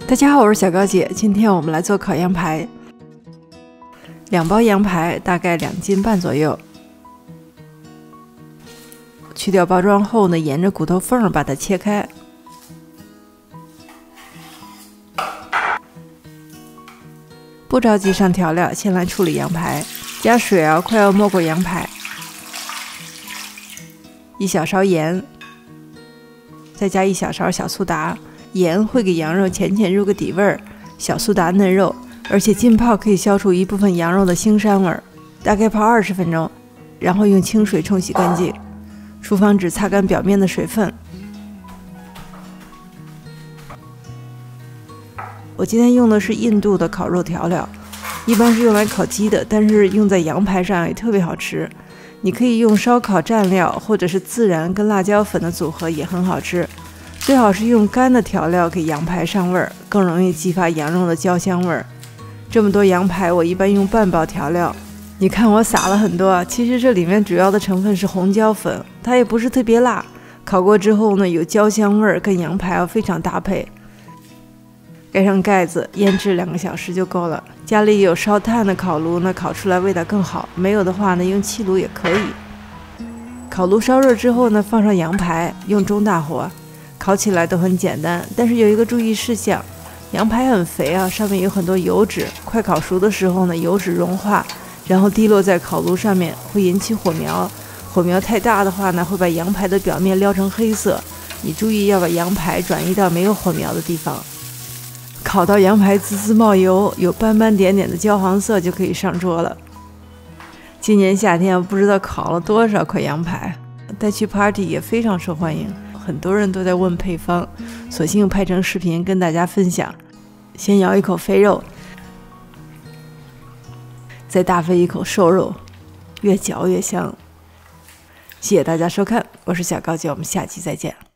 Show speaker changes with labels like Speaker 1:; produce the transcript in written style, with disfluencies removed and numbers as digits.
Speaker 1: 大家好，我是小高姐，今天我们来做烤羊排。2包羊排大概2斤半左右，去掉包装后呢，沿着骨头缝把它切开。不着急上调料，先来处理羊排。加水快要没过羊排，1小勺盐，再加1小勺小苏打。盐会给羊肉浅浅入个底味儿，小苏打嫩肉，而且浸泡可以消除一部分羊肉的腥膻味儿。大概泡20分钟，然后用清水冲洗干净，厨房纸擦干表面的水分。我今天用的是印度的烤肉调料，一般是用来烤鸡的，但是用在羊排上也特别好吃。你可以用烧烤蘸料，或者是孜然跟辣椒粉的组合也很好吃。最好是用干的调料给羊排上味儿，更容易激发羊肉的焦香味儿。这么多羊排，我一般用半包调料。你看我撒了很多，其实这里面主要的成分是红椒粉，它也不是特别辣。烤过之后呢，有焦香味儿，跟羊排非常搭配。盖上盖子，腌制2个小时就够了。家里有烧炭的烤炉呢，烤出来味道更好；没有的话呢，用气炉也可以。烤炉烧热之后呢，放上羊排，用中大火。烤起来都很简单，但是有一个注意事项，羊排很肥上面有很多油脂，快烤熟的时候呢，油脂融化，然后滴落在烤炉上面，会引起火苗。火苗太大的话呢，会把羊排的表面撩成黑色。你注意要把羊排转移到没有火苗的地方。烤到羊排滋滋冒油，有斑斑点点的焦黄色，就可以上桌了。今年夏天不知道烤了多少块羊排，带去 party 也非常受欢迎。很多人都在问配方，索性拍成视频跟大家分享。先咬一口肥肉，再大飞一口瘦肉，越嚼越香。谢谢大家收看，我是小高姐，我们下期再见。